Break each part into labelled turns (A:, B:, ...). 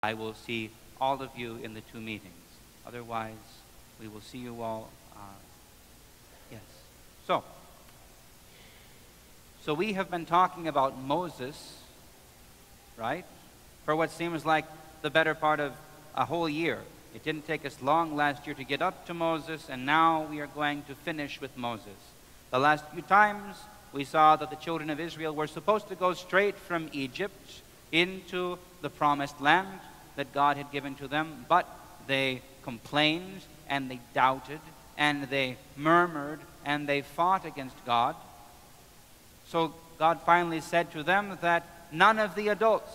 A: I will see all of you in the two meetings. Otherwise, we will see you all. Yes. So we have been talking about Moses, right? For what seems like the better part of a whole year. It didn't take us long last year to get up to Moses, and now we are going to finish with Moses. The last few times, we saw that the children of Israel were supposed to go straight from Egypt into the promised land that God had given to them, but they complained, and they doubted, and they murmured, and they fought against God. So God finally said to them that none of the adults,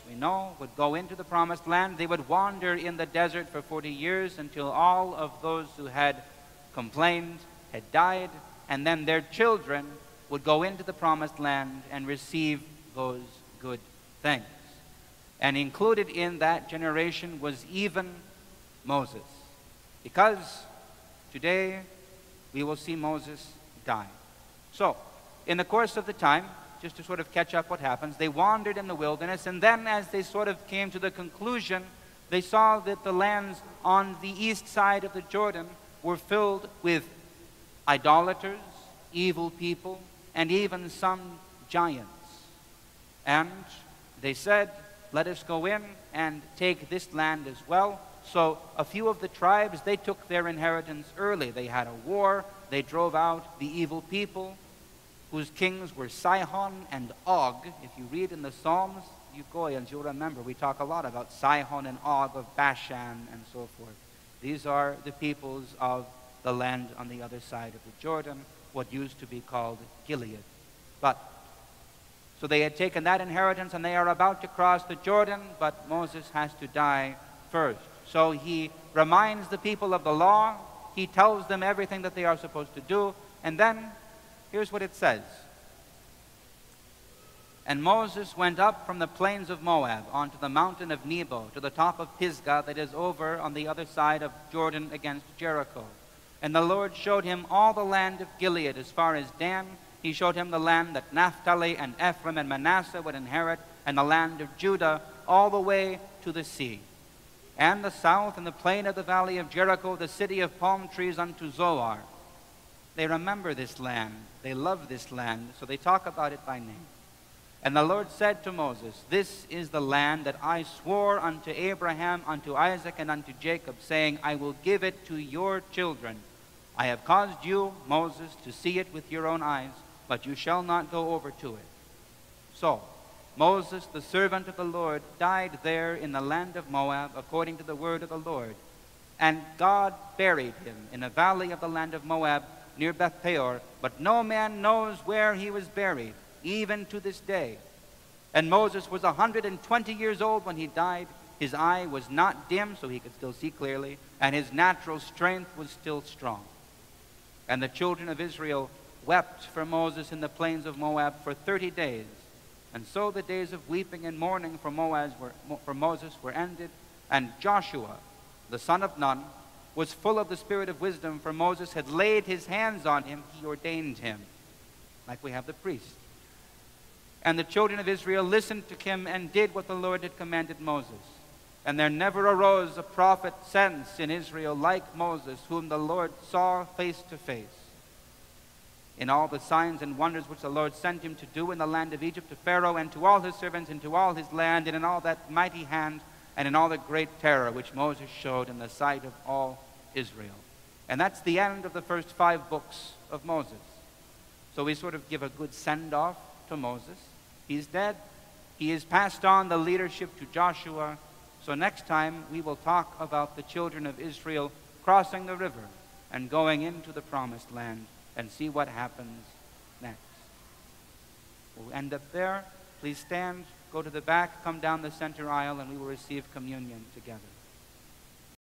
A: we know, would go into the promised land. They would wander in the desert for 40 years until all of those who had complained had died, and then their children would go into the promised land and receive those good things. And included in that generation was even Moses, because today we will see Moses die. So, in the course of the time, just to sort of catch up what happens, they wandered in the wilderness, and then as they sort of came to the conclusion, they saw that the lands on the east side of the Jordan were filled with idolaters, evil people, and even some giants. And they said, let us go in and take this land as well. So a few of the tribes, they took their inheritance early. They had a war. They drove out the evil people, whose kings were Sihon and Og. If you read in the Psalms, you Goyans, you'll remember, we talk a lot about Sihon and Og of Bashan and so forth. These are the peoples of the land on the other side of the Jordan, what used to be called Gilead. So they had taken that inheritance, and they are about to cross the Jordan, but Moses has to die first. So he reminds the people of the law. He tells them everything that they are supposed to do, and then here's what it says. And Moses went up from the plains of Moab onto the mountain of Nebo, to the top of Pisgah that is over on the other side of Jordan against Jericho. And the Lord showed him all the land of Gilead as far as Dan. He showed him the land that Naphtali and Ephraim and Manasseh would inherit, and the land of Judah all the way to the sea. And the south and the plain of the valley of Jericho, the city of palm trees unto Zoar. They remember this land. They love this land, so they talk about it by name. And the Lord said to Moses, this is the land that I swore unto Abraham, unto Isaac, and unto Jacob, saying, I will give it to your children. I have caused you, Moses, to see it with your own eyes, but you shall not go over to it. So Moses, the servant of the Lord, died there in the land of Moab, according to the word of the Lord. And God buried him in a valley of the land of Moab, near Beth Peor, but no man knows where he was buried, even to this day. And Moses was 120 years old when he died. His eye was not dim, so he could still see clearly, and his natural strength was still strong. And the children of Israel wept for Moses in the plains of Moab for 30 days. And so the days of weeping and mourning for Moses were ended, and Joshua, the son of Nun, was full of the spirit of wisdom, for Moses had laid his hands on him. He ordained him, like we have the priest. And the children of Israel listened to him and did what the Lord had commanded Moses. And there never arose a prophet since in Israel like Moses, whom the Lord saw face to face. In all the signs and wonders which the Lord sent him to do in the land of Egypt, to Pharaoh and to all his servants and to all his land, and in all that mighty hand, and in all the great terror which Moses showed in the sight of all Israel. And that's the end of the first 5 books of Moses. So we sort of give a good send-off to Moses. He's dead. He has passed on the leadership to Joshua. So next time we will talk about the children of Israel crossing the river and going into the promised land, and see what happens next. We'll end up there. Please stand, go to the back, come down the center aisle, and we will receive communion together.